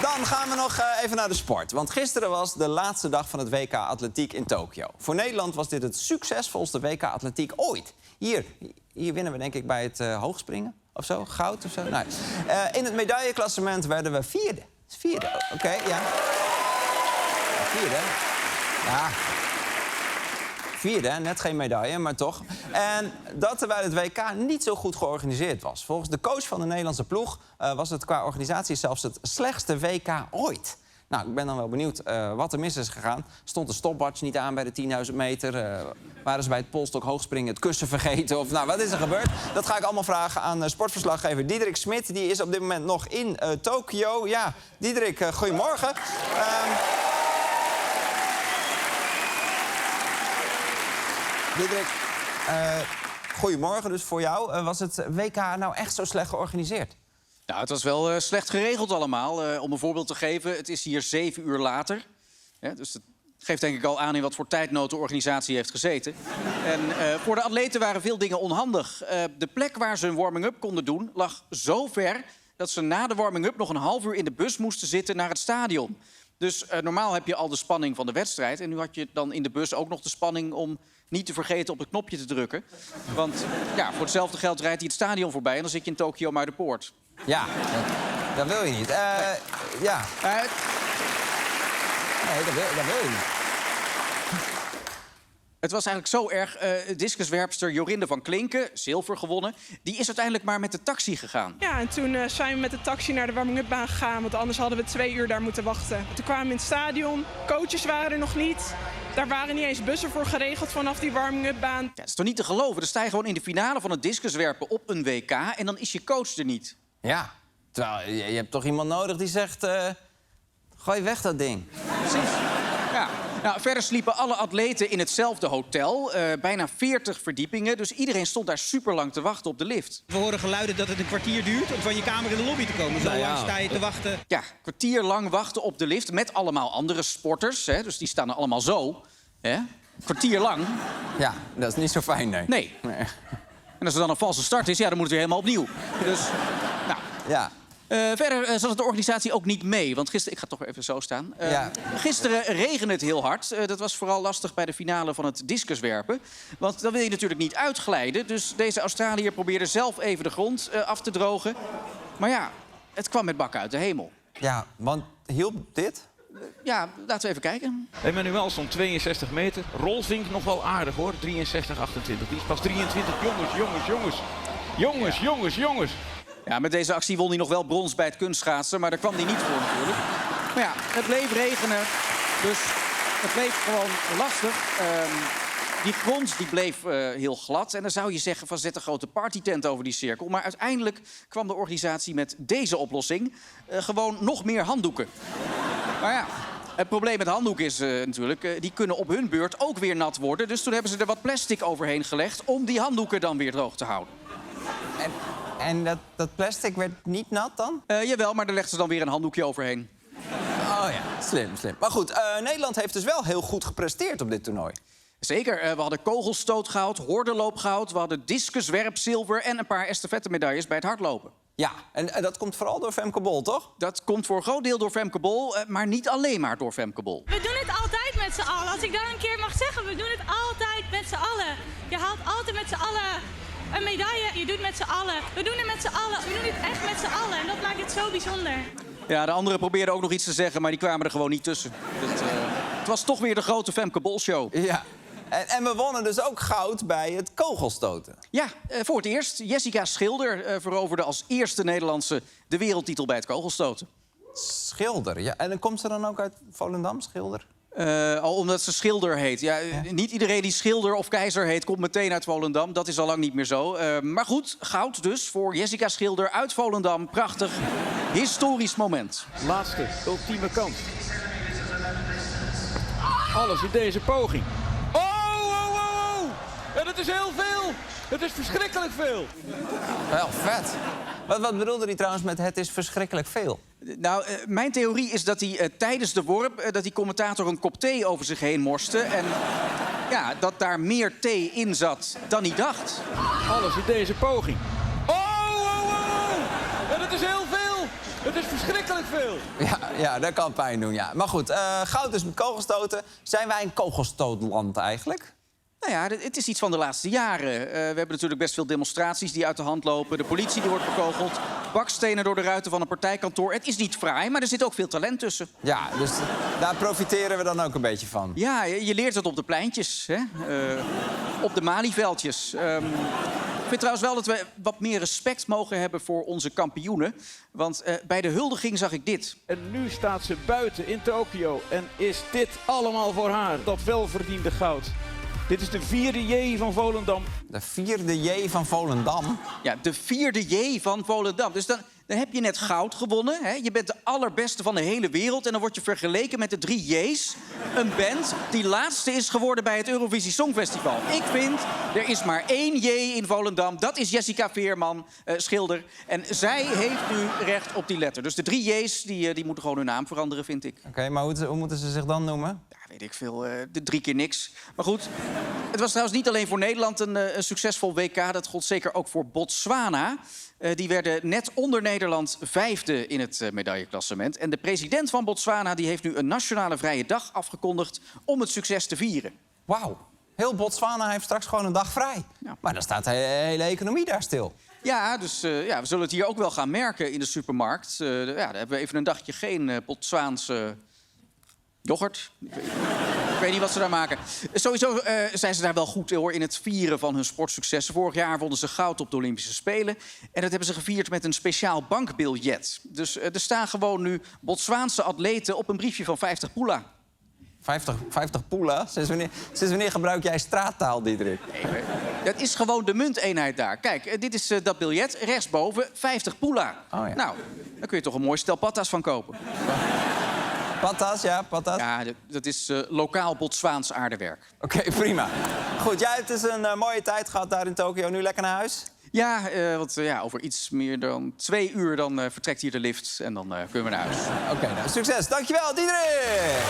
Dan gaan we nog even naar de sport. Want gisteren was de laatste dag van het WK Atletiek in Tokio. Voor Nederland was dit het succesvolste WK Atletiek ooit. Hier winnen we denk ik bij het hoogspringen of zo, goud of zo. Nou, in het medailleklassement werden we vierde. Oké, ja. Vierde. Ja. Vierde, net geen medaille, maar toch. En dat terwijl het WK niet zo goed georganiseerd was. Volgens de coach van de Nederlandse ploeg was het qua organisatie zelfs het slechtste WK ooit. Nou, ik ben dan wel benieuwd wat er mis is gegaan. Stond de stopwatch niet aan bij de 10.000 meter? Waren ze bij het polstok hoogspringen het kussen vergeten? Of nou, wat is er gebeurd? Dat ga ik allemaal vragen aan sportverslaggever Diederik Smit. Die is op dit moment nog in Tokio. Ja, Diederik, goedemorgen. Diederik, goedemorgen dus voor jou. Was het WK nou echt zo slecht georganiseerd? Nou, het was wel slecht geregeld allemaal. Om een voorbeeld te geven, het is hier 7 uur later. Ja, dus dat geeft denk ik al aan in wat voor tijdnood de organisatie heeft gezeten. En voor de atleten waren veel dingen onhandig. De plek waar ze een warming-up konden doen lag zo ver dat ze na de warming-up nog een half uur in de bus moesten zitten naar het stadion. Dus normaal heb je al de spanning van de wedstrijd. En nu had je dan in de bus ook nog de spanning om niet te vergeten op het knopje te drukken. Want ja, voor hetzelfde geld rijdt hij het stadion voorbij en dan zit je in Tokio maar de poort. Ja, dat wil je niet. Ja. Nee, dat wil je niet. Het was eigenlijk zo erg. Discuswerpster Jorinde van Klinken, zilver gewonnen, die is uiteindelijk maar met de taxi gegaan. Ja, en toen zijn we met de taxi naar de warming-up-baan gegaan, want anders hadden we 2 uur daar moeten wachten. Toen kwamen we in het stadion, coaches waren er nog niet. Daar waren niet eens bussen voor geregeld vanaf die warming-up-baan. Ja, het is toch niet te geloven? Dan sta je gewoon in de finale van het discuswerpen op een WK en dan is je coach er niet. Ja, terwijl je hebt toch iemand nodig die zegt, gooi weg dat ding. Precies. Ja. Nou, verder sliepen alle atleten in hetzelfde hotel. Bijna 40 verdiepingen, dus iedereen stond daar super lang te wachten op de lift. We horen geluiden dat het een kwartier duurt om van je kamer in de lobby te komen. Zo lang sta je te wachten. Ja, kwartier lang wachten op de lift met allemaal andere sporters. Hè, dus die staan er allemaal zo. Hè? Kwartier lang. Ja, dat is niet zo fijn, nee. Nee. En als er dan een valse start is, ja, dan moet het weer helemaal opnieuw. Dus, nou... Ja. Verder zat de organisatie ook niet mee. Want gisteren... Ik ga toch even zo staan. Gisteren regende het heel hard. Dat was vooral lastig bij de finale van het discuswerpen. Want dan wil je natuurlijk niet uitglijden. Dus deze Australiër probeerde zelf even de grond af te drogen. Maar ja, het kwam met bakken uit de hemel. Ja, want hielp dit? Ja, laten we even kijken. Emmanuel stond 62 meter. Rolvink nog wel aardig hoor. 63-28. Die is pas 23. Jongens. Ja, met deze actie won hij nog wel brons bij het kunstschaatsen, maar daar kwam hij niet voor natuurlijk. Maar ja, het bleef regenen, dus het bleef gewoon lastig. Die grond die bleef heel glad en dan zou je zeggen van zet een grote partytent over die cirkel. Maar uiteindelijk kwam de organisatie met deze oplossing. Gewoon nog meer handdoeken. Maar ja, het probleem met handdoeken is natuurlijk, die kunnen op hun beurt ook weer nat worden. Dus toen hebben ze er wat plastic overheen gelegd om die handdoeken dan weer droog te houden. En dat plastic werd niet nat dan? Jawel, maar daar legden ze dan weer een handdoekje overheen. Oh ja, slim. Maar goed, Nederland heeft dus wel heel goed gepresteerd op dit toernooi. Zeker, we hadden kogelstootgoud, hordenloopgoud, we hadden discuswerpzilver en een paar estafettemedailles bij het hardlopen. Ja, en dat komt vooral door Femke Bol, toch? Dat komt voor een groot deel door Femke Bol, maar niet alleen maar door Femke Bol. We doen het altijd met z'n allen. Als ik dat een keer mag zeggen, we doen het altijd met z'n allen. Je haalt altijd met z'n allen een medaille. Je doet het met z'n allen. We doen het met z'n allen. We doen het echt met z'n allen. En dat maakt het zo bijzonder. Ja, de anderen probeerden ook nog iets te zeggen, maar die kwamen er gewoon niet tussen. Het was toch weer de grote Femke Bol show. Ja. En we wonnen dus ook goud bij het kogelstoten. Ja, voor het eerst. Jessica Schilder veroverde als eerste Nederlandse de wereldtitel bij het kogelstoten. Schilder, ja. En dan komt ze dan ook uit Volendam, Schilder? Al omdat ze Schilder heet. Ja, niet iedereen die Schilder of Keizer heet komt meteen uit Volendam. Dat is al lang niet meer zo. Maar goed, goud dus voor Jessica Schilder uit Volendam. Prachtig, historisch moment. Laatste, ultieme kans. Alles in deze poging. En het is heel veel. Het is verschrikkelijk veel. Wel, vet. Wat bedoelde hij trouwens met het is verschrikkelijk veel? Nou, mijn theorie is dat hij tijdens de worp... dat die commentator een kop thee over zich heen morste. En ja, dat daar meer thee in zat dan hij dacht. Alles in deze poging. En het is heel veel. Het is verschrikkelijk veel. veel. Ja, dat kan pijn doen, ja. Maar goed, goud dus met kogelstoten. Zijn wij een kogelstootland eigenlijk? Nou ja, het is iets van de laatste jaren. We hebben natuurlijk best veel demonstraties die uit de hand lopen. De politie die wordt bekogeld. Bakstenen door de ruiten van een partijkantoor. Het is niet fraai, maar er zit ook veel talent tussen. Ja, dus daar profiteren we dan ook een beetje van. Ja, je leert het op de pleintjes, hè? Op de Malieveldjes. Ik vind trouwens wel dat we wat meer respect mogen hebben voor onze kampioenen. Want bij de huldiging zag ik dit. En nu staat ze buiten in Tokio. En is dit allemaal voor haar, dat welverdiende goud. Dit is de 4e J van Volendam. De 4e J van Volendam? Ja, de 4e J van Volendam. Dus dan heb je net goud gewonnen. Hè? Je bent de allerbeste van de hele wereld. En dan word je vergeleken met de 3 J's. Een band die laatste is geworden bij het Eurovisie Songfestival. Ik vind, er is maar 1 J in Volendam. Dat is Jessica Veerman, schilder. En zij heeft nu recht op die letter. Dus de 3 J's die moeten gewoon hun naam veranderen, vind ik. Oké, maar hoe moeten ze zich dan noemen? Ja, weet ik veel. De 3 keer niks. Maar goed, het was trouwens niet alleen voor Nederland een succesvol WK. Dat gold zeker ook voor Botswana. Die werden net onder Nederland 5e in het medailleklassement. En de president van Botswana die heeft nu een nationale vrije dag afgekondigd om het succes te vieren. Wauw, heel Botswana heeft straks gewoon een dag vrij. Ja. Maar dan staat de hele economie daar stil. Ja, dus we zullen het hier ook wel gaan merken in de supermarkt. Daar hebben we even een dagje geen Botswaanse yoghurt. Ik weet niet wat ze daar maken. Sowieso zijn ze daar wel goed hoor, in het vieren van hun sportsuccessen. Vorig jaar wonnen ze goud op de Olympische Spelen. En dat hebben ze gevierd met een speciaal bankbiljet. Dus er staan gewoon nu Botswaanse atleten op een briefje van 50 pula. 50 poela? Sinds wanneer gebruik jij straattaal, Diederik? Nee, dat is gewoon de munteenheid daar. Kijk, dit is dat biljet, rechtsboven, 50 pula. Oh, ja. Nou, daar kun je toch een mooi stel patas van kopen. Patas, ja, patas. Ja, dat is lokaal Botswaans aardewerk. Oké, prima. Goed, jij hebt dus een mooie tijd gehad daar in Tokio. Nu lekker naar huis? Ja, want over iets meer dan 2 uur dan vertrekt hier de lift en dan kunnen we naar huis. Oké, nou, succes. Dankjewel, Diederik!